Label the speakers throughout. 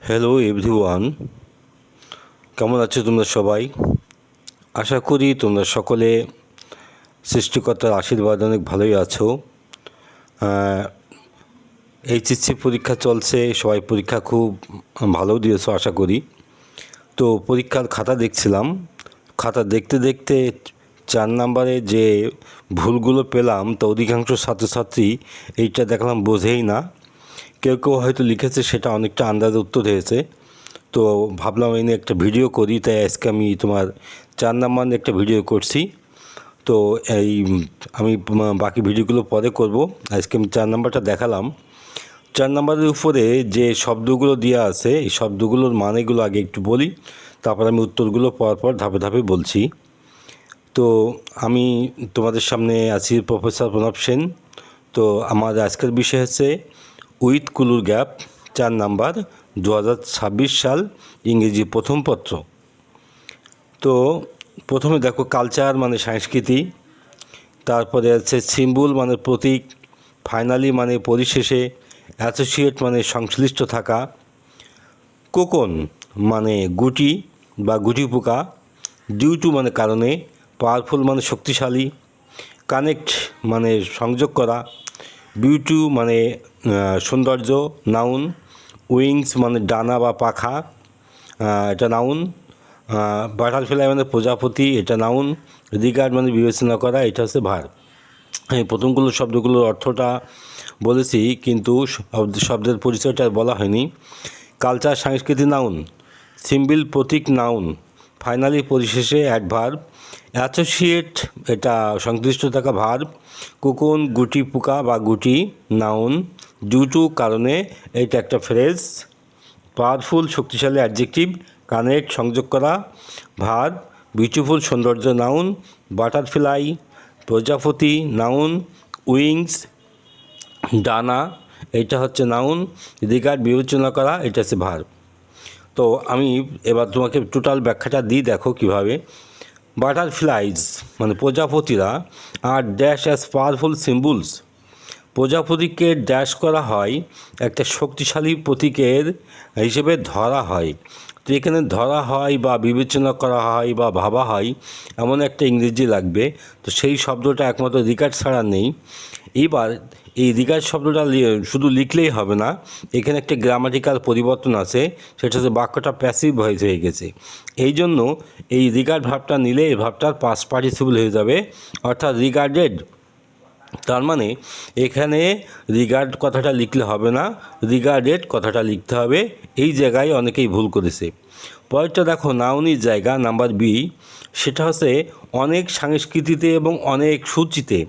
Speaker 1: Hello everyone, কেমন আছো তোমরা সবাই? আশা করি তোমরা সকলে সৃষ্টিকর্তার আশীর্বাদ অনেক ভালোই আছো। এইচএসসি পরীক্ষা চলছে, সবাই পরীক্ষা খুব ভালো দিয়েছো আশা করি। তো পরীক্ষার খাতা দেখছিলাম, খাতা দেখতে দেখতে 4 নম্বরে যে ভুলগুলো পেলাম তা অধিকাংশ ছাত্রছাত্রী এইটা দেখলাম বোঝেই না। কেউ কেউ হয়তো লিখেছে সেটা অনেকটা আন্দাজে উত্তর হয়েছে। তো ভাবলাম এই নিয়ে একটা ভিডিও করি, তাই আজকে আমি তোমার 4 নম্বর নিয়ে একটা ভিডিও করছি। তো এই আমি বাকি ভিডিওগুলো পরে করব। আজকে আমি 4 নম্বরটা দেখালাম। 4 নম্বরের উপরে যে শব্দগুলো দেওয়া আছে এই শব্দগুলোর মানেগুলো আগে একটু বলি, তারপর আমি উত্তরগুলো পরপর ধাপে ধাপে বলছি। তো আমি তোমাদের সামনে আছি প্রফেসর প্রণব সেন। তো আমার আজকের বিষয় হচ্ছে উইথ কুলুর গ্যাপ, 4 নম্বর, 2026 সাল, ইংরেজি প্রথম পত্র। তো প্রথমে দেখো কালচার মানে সংস্কৃতি, তারপরে আছে সিম্বল মানে প্রতীক, ফাইনালি মানে পরিশেষে, অ্যাসোসিয়েট মানে সংশ্লিষ্ট থাকা, কোকন মানে গুটি বা গুটি পোকা, ডিউ টু মানে কারণে, পাওয়ারফুল মানে শক্তিশালী, কানেক্ট মানে সংযোগ করা, বিউটি মানে সৌন্দর্য, নাউন, উইংস মানে ডানা বা পাখা, এটা নাউন, বাটারফ্লাই মানে প্রজাপতি, এটা নাউন, রিগার্ড মানে বিবেচনা করা, এটা হচ্ছে ভার। আমি প্রথমগুলো শব্দগুলোর অর্থটা বলেছি, কিন্তু শব্দের পরিচয়টা বলা হয়নি। কালচার সংস্কৃতি নাউন, সিম্বল প্রতীক নাউন, ফাইনালি পরিশেষে অ্যাডভার্ব, অ্যাসোসিয়েট এটা সংশ্লিষ্ট থাকা ভার্ব, কোকন গুটি পোকা বা গুটি নাউন, ডিউ টু কারণে এটা একটা ফ্রেজ, পাওয়ারফুল শক্তিশালী অ্যাডজেক্টিভ, কানেক্ট সংযোগ করা ভার্ব, বিউটিফুল সৌন্দর্য নাউন, বাটারফ্লাই প্রজাপতি নাউন, উইংস ডানা এটা হচ্ছে নাউন, রিগার্ড বিবেচনা করা এটা হচ্ছে ভার্ব। তো আমি এবার তোমাকে টোটাল ব্যাখ্যাটা দিই, দেখো কিভাবে। বাটারফ্লাইজ মানে প্রজাপতিরা আর ড্যাশ অ্যাজ পাওয়ারফুল সিম্বলস, প্রজাপতিকে ড্যাশ করা হয় একটা শক্তিশালী প্রতীকের হিসেবে ধরা হয়। তো এখানে ধরা হয় বা বিবেচনা করা হয় বা ভাবা হয় এমন একটা ইংরেজি লাগবে। তো সেই শব্দটা একমাত্র রিগার্ড ছাড়া নেই। এবার এই রিগার্ড শব্দটা শুধু লিখলেই হবে না, এখানে একটা গ্রামাটিক্যাল পরিবর্তন আছে, সেটা হচ্ছে বাক্যটা প্যাসিভ ভয়েস হয়ে গেছে। এই জন্য এই রিগার্ড ভাবটা নিলে এই ভাবটার পাস্ট পার্টিসিপল হয়ে যাবে, অর্থাৎ রিগার্ডেড। তার মানে এখানে রিগার্ড কথাটা লিখলে হবে না, রিগার্ডেড কথাটা লিখতে হবে। এই জায়গায় অনেকেই ভুল করেছে। পরেরটা দেখো নাউনির জায়গা নাম্বার বি, সেটা হচ্ছে অনেক সংস্কৃতিতে এবং অনেক সূচিতে।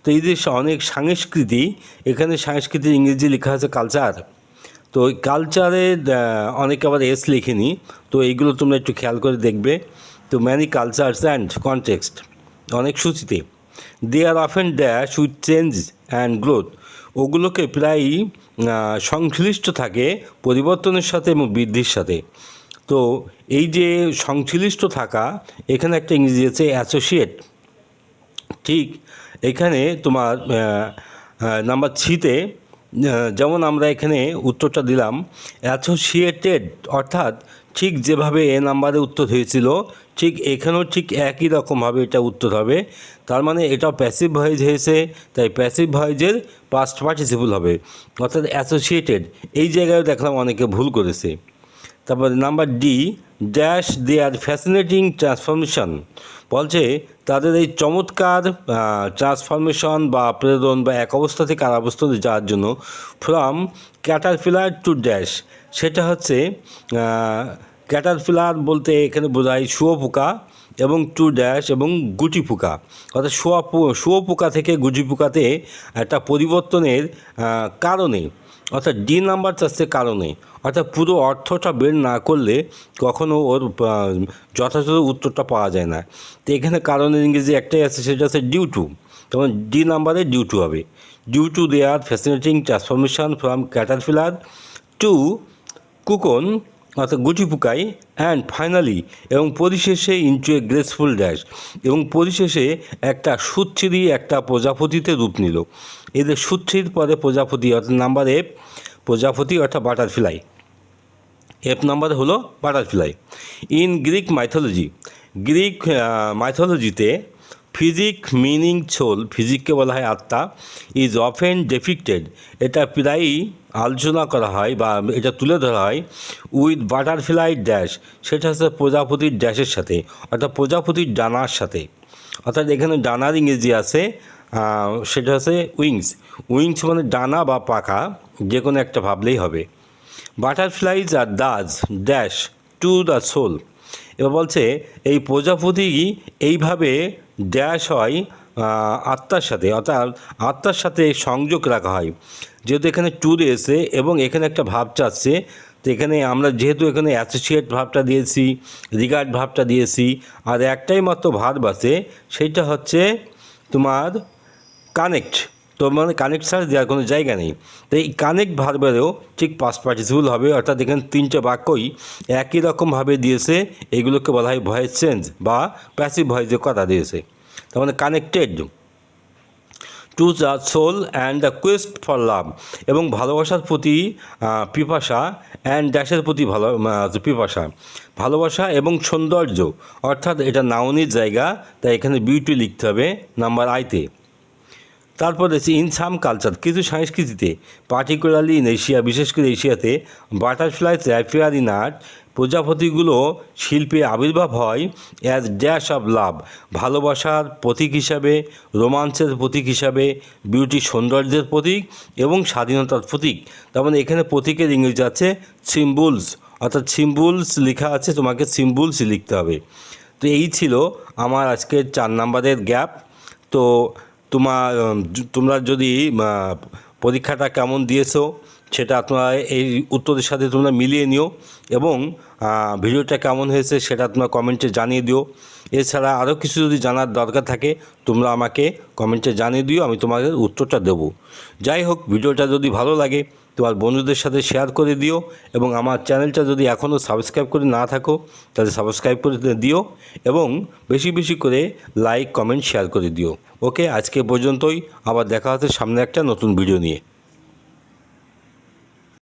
Speaker 1: তো এই যে অনেক সংস্কৃতি, এখানে সংস্কৃতির ইংরেজি লেখা আছে কালচার। তো ওই কালচারে অনেকে আবার এস লিখেনি, তো এইগুলো তোমরা একটু খেয়াল করে দেখবে। তো ম্যানি কালচারস অ্যান্ড কনটেক্সট, অনেক সূচিতে, they are often dash with change and growth, ওগুলোকে প্রায়ই সংশ্লিষ্ট থাকে পরিবর্তনের সাথে এবং বৃদ্ধির সাথে। তো এই যে সংশ্লিষ্ট থাকা, এখানে একটা ইংরেজি আছে অ্যাসোসিয়েট। ঠিক এখানে তোমার নাম্বার থ্রিতে যেমন আমরা এখানে উত্তরটা দিলাম অ্যাসোসিয়েটেড, অর্থাৎ ঠিক যেভাবে এ নাম্বারে উত্তর হয়েছিল ঠিক এখানেও ঠিক একই রকমভাবে এটা উত্তর হবে। তার মানে এটাও প্যাসিভ ভয়েস হয়েছে, তাই প্যাসিভ ভয়েসের পাস্ট পার্টিসিপল হবে, অর্থাৎ অ্যাসোসিয়েটেড। এই জায়গায় দেখলাম অনেকে ভুল করেছে। তারপর number D, dash they are fascinating transformation, বলছে তাদের এই চমৎকার ট্রান্সফরমেশন বা প্রেরণ বা এক অবস্থা থেকে আর অবস্থাতে যাওয়ার জন্য, ফ্রম ক্যাটারপিলার টু ড্যাশ, সেটা হচ্ছে ক্যাটারপিলার বলতে এখানে বোঝায় শুয়োপোকা, এবং টু ড্যাশ এবং গুটি পোকা, অর্থাৎ শুয়োপোকা থেকে গুটি পোকাতে একটা পরিবর্তনের কারণে, অর্থাৎ ডি নাম্বার চাচ্ছে কারণে, অর্থাৎ পুরো অর্থটা বের না করলে কখনও ওর যথাযথ উত্তরটা পাওয়া যায় না। তো এখানে কারণের ইংরেজি একটাই আছে, সেটা হচ্ছে ডিউ টু, তখন ডি নাম্বারে ডিউ টু হবে। Due to they are fascinating transformation from caterpillar to cocoon, অর্থাৎ গুটি পোকাই, অ্যান্ড ফাইনালি এবং পরিশেষে ইনটু এ গ্রেসফুল ড্যাশ, এবং পরিশেষে একটা সুচ্ছিরি একটা প্রজাপতিতে রূপ নিল। এদের সুচ্ছির পরে প্রজাপতি, অর্থাৎ নাম্বার এফ প্রজাপতি অর্থাৎ বাটারফ্লাই। এফ নাম্বার হলো বাটারফ্লাই। ইন গ্রিক মাইথোলজিতে ফিজিক মিনিং সোল, ফিজিককে বলা হয় আত্মা, ইজ অফেন ডেপিক্টেড, এটা প্রায়ই আলোচনা করা হয় বা এটা তুলে ধরা হয় উইথ বাটারফ্লাই ড্যাশ, সেটা হচ্ছে প্রজাপতির ড্যাশের সাথে, অর্থাৎ প্রজাপতির ডানার সাথে। অর্থাৎ এখানে ডানার ইংরেজি আছে, সেটা হচ্ছে উইংস মানে ডানা বা পাখা, যে কোনো একটা ভাবলেই হবে। Butterflies are doors dash to the soul, এবার বলছে এই প্রজাপতি এইভাবে ড্যাশ হয় আত্মার সাথে, অর্থাৎ আত্মার সাথে সংযোগ রাখা হয়। যেহেতু এখানে টু দিয়েছে এবং এখানে একটা ভাব চাচ্ছে, তো এখানে আমরা যেহেতু এখানে অ্যাসোসিয়েট ভাবটা দিয়েছি, রিগার্ড ভাবটা দিয়েছি, আর একটাই মাত্র ভার্ব আছে, সেইটা হচ্ছে তোমার কানেক্ট। তো মানে কানেক্ট ছাড়া দেওয়ার কোনো জায়গা নেই। তো এই কানেক্ট ভার্বেরও ঠিক পাস্ট পার্টিসিপল হবে, অর্থাৎ এখানে তিনটে বাক্যই একই রকমভাবে দিয়েছে। এগুলোকে বলা হয় ভয়েস চেঞ্জ বা প্যাসিভ ভয়েসের কথা দিয়েছে। তার মানে connected to the soul and the quest for love, এবং ভালোবাসার প্রতি পিপাসা, অ্যান্ড ড্যাশের প্রতি পিপাসা, ভালোবাসা এবং সৌন্দর্য, অর্থাৎ এটা নাউনির জায়গা, তাই এখানে বিউটি লিখতে হবে নাম্বার আইতে। তারপর আছে ইন সাম কালচার, কিছু সংস্কৃতিতে, পার্টিকুলারলি ইন এশিয়া, বিশেষ করে এশিয়াতে, বাটারফ্লাইস অ্যাপিয়ার ইন আর্ট, প্রজাপতিগুলো শিল্পে আবির্ভাব হয় অ্যাজ ড্যাশ অফ লাভ, ভালোবাসার প্রতীক হিসাবে, রোমান্সের প্রতীক হিসাবে, বিউটি সৌন্দর্যের প্রতীক এবং স্বাধীনতার প্রতীক। তার মানে এখানে প্রতীকের ইংরেজি আছে সিম্বলস, অর্থাৎ সিম্বলস লেখা আছে, তোমাকে সিম্বলস লিখতে হবে। তো এই ছিল আমার আজকের 4 নম্বরের গ্যাপ। তো তোমরা যদি পরীক্ষাটা কেমন দিয়েছো সেটা তোমরা এই উত্তরের সাথে তোমরা মিলিয়ে নিও, এবং ভিডিওটা কেমন হয়েছে সেটা তোমরা কমেন্টে জানিয়ে দিও। এছাড়া আরও কিছু যদি জানার দরকার থাকে তোমরা আমাকে কমেন্টে জানিয়ে দিও, আমি তোমাদের উত্তরটা দেবো। যাই হোক, ভিডিওটা যদি ভালো লাগে তোমার বন্ধুদের সাথে শেয়ার করে দিও, এবং আমার চ্যানেলটা যদি এখনও সাবস্ক্রাইব করে না থাকো তাহলে সাবস্ক্রাইব করে দিও, এবং বেশি বেশি করে লাইক কমেন্ট শেয়ার করে দিও। ওকে, আজকে পর্যন্তই, আবার দেখা হচ্ছে সামনে একটা নতুন ভিডিও নিয়ে।